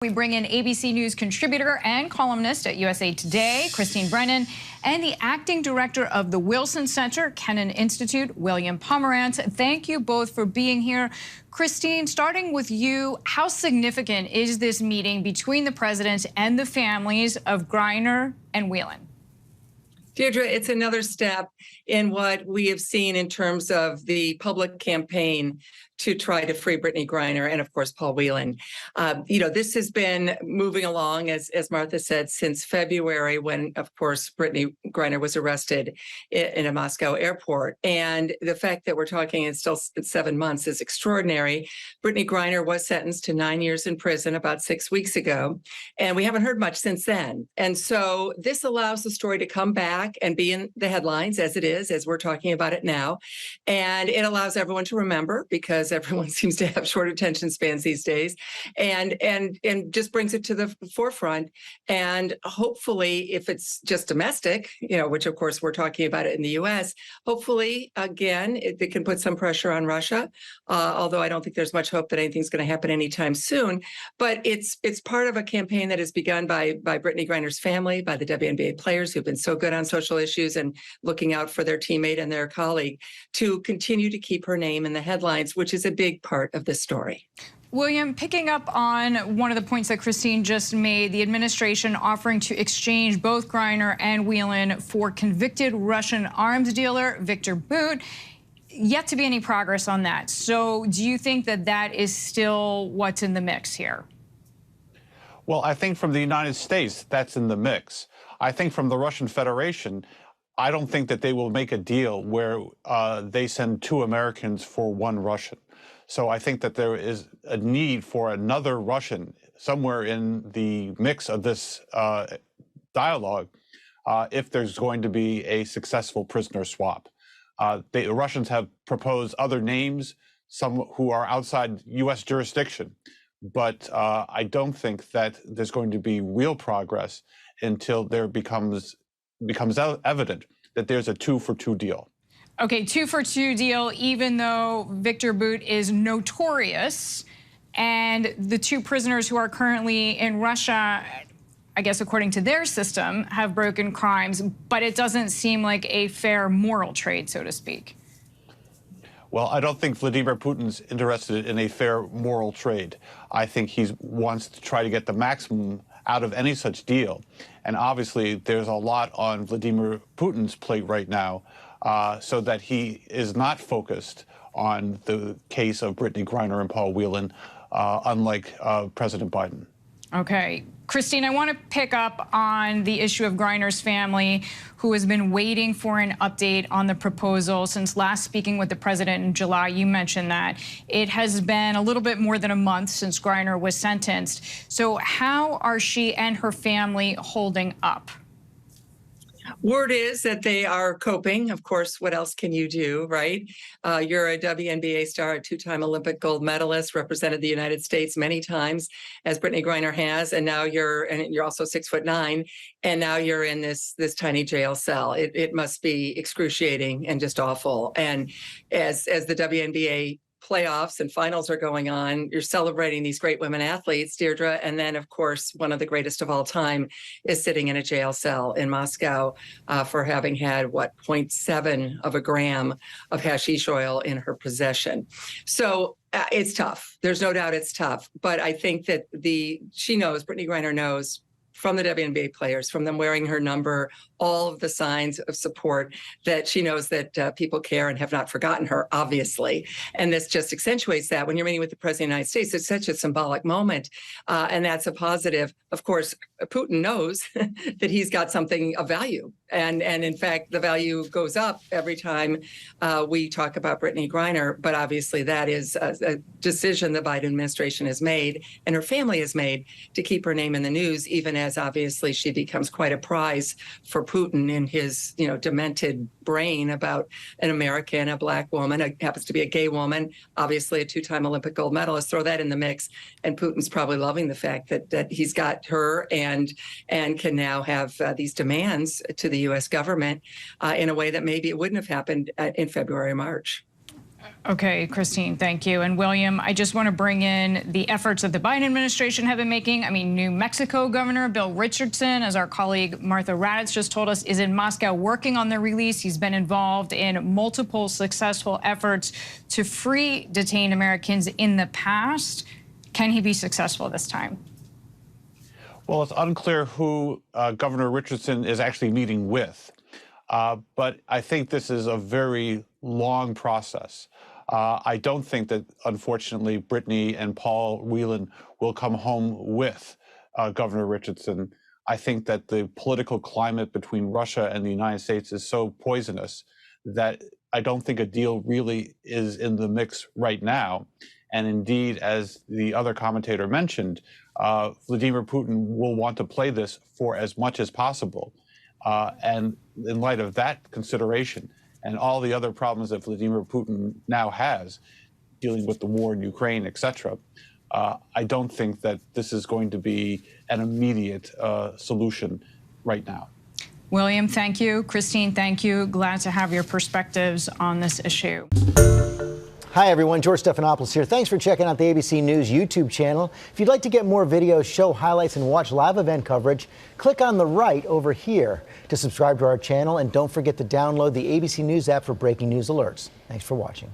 We bring in ABC News contributor and columnist at USA Today, Christine Brennan, and the acting director of the Wilson Center, Kennan Institute, William Pomerantz. Thank you both for being here. Christine, starting with you, how significant is this meeting between the president and the families of Griner and Whelan? Deirdre, it's another step in what we have seen in terms of the public campaign to try to free Brittney Griner and, of course, Paul Whelan. This has been moving along, as Martha said, since February when, of course, Brittney Griner was arrested in a Moscow airport. And the fact that we're talking it's still 7 months is extraordinary. Brittney Griner was sentenced to 9 years in prison about 6 weeks ago, and we haven't heard much since then. And so this allows the story to come back and be in the headlines as it is, as we're talking about it now. And it allows everyone to remember, because everyone seems to have short attention spans these days, and just brings it to the forefront. And hopefully, if it's just domestic, which of course we're talking about it in the U.S., hopefully, again, it can put some pressure on Russia, although I don't think there's much hope that anything's going to happen anytime soon. But it's part of a campaign that is begun by Brittney Griner's family, by the WNBA players who've been so good on social issues and looking out for their teammate and their colleague, to continue to keep her name in the headlines, which is a big part of this story. William, picking up on one of the points that Christine just made, the administration offering to exchange both Griner and Whelan for convicted Russian arms dealer Viktor Bout. Yet to be any progress on that. So do you think that that is still what's in the mix here? Well, I think from the United States, that's in the mix. I think from the Russian Federation, I don't think that they will make a deal where they send 2 Americans for 1 Russian. So I think that there is a need for another Russian somewhere in the mix of this dialogue if there's going to be a successful prisoner swap. The Russians have proposed other names, some who are outside U.S. jurisdiction. But I don't think that there's going to be real progress until there becomes evident that there's a 2-for-2 deal. Okay, 2-for-2 deal, even though Viktor Bout is notorious, and the 2 prisoners who are currently in Russia, I guess according to their system, have broken crimes, but it doesn't seem like a fair moral trade, so to speak. Well, I don't think Vladimir Putin's interested in a fair moral trade. I think he wants to try to get the maximum out of any such deal. And obviously, there's a lot on Vladimir Putin's plate right now, so that he is not focused on the case of Brittney Griner and Paul Whelan, unlike President Biden. Okay. Christine, I want to pick up on the issue of Griner's family, who has been waiting for an update on the proposal since last speaking with the president in July. You mentioned that. It has been a little bit more than a month since Griner was sentenced. So how are she and her family holding up? Word is that they are coping. Of course, what else can you do, right? You're a WNBA star, a 2-time Olympic gold medalist, represented the United States many times, as Brittney Griner has, and now you're also 6'9", and now you're in this tiny jail cell. It must be excruciating and just awful. And as the WNBA playoffs and finals are going on, you're celebrating these great women athletes, Deirdre, and then, of course, one of the greatest of all time is sitting in a jail cell in Moscow for having had, 0.7 of a gram of hashish oil in her possession. So it's tough. There's no doubt it's tough. But I think that Brittney Griner knows, from the WNBA players, from them wearing her number, all of the signs of support, that she knows that people care and have not forgotten her, obviously. And this just accentuates that. When you're meeting with the President of the United States, it's such a symbolic moment, and that's a positive. Of course, Putin knows that he's got something of value. And in fact, the value goes up every time we talk about Brittney Griner. But obviously, that is a decision the Biden administration has made and her family has made to keep her name in the news, even as obviously she becomes quite a prize for Putin in his, demented brain about an American, a Black woman, happens to be a gay woman, obviously a 2-time Olympic gold medalist. Throw that in the mix, and Putin's probably loving the fact that he's got her and can now have these demands to the U.S. government in a way that maybe it wouldn't have happened in February or March. Okay, Christine, thank you. And William, I just want to bring in the efforts that the Biden administration have been making. I mean, New Mexico Governor Bill Richardson, as our colleague Martha Raddatz just told us, is in Moscow working on the release. He's been involved in multiple successful efforts to free detained Americans in the past. Can he be successful this time? Well, it's unclear who Governor Richardson is actually meeting with. But I think this is a very long process. I don't think that, unfortunately, Brittney and Paul Whelan will come home with Governor Richardson. I think that the political climate between Russia and the United States is so poisonous that I don't think a deal really is in the mix right now. And indeed, as the other commentator mentioned, Vladimir Putin will want to play this for as much as possible. And in light of that consideration and all the other problems that Vladimir Putin now has, dealing with the war in Ukraine, et cetera, I don't think that this is going to be an immediate solution right now. William, thank you. Christine, thank you. Glad to have your perspectives on this issue. Hi, everyone. George Stephanopoulos here. Thanks for checking out the ABC News YouTube channel. If you'd like to get more videos, show highlights, and watch live event coverage, click on the right over here to subscribe to our channel. And don't forget to download the ABC News app for breaking news alerts. Thanks for watching.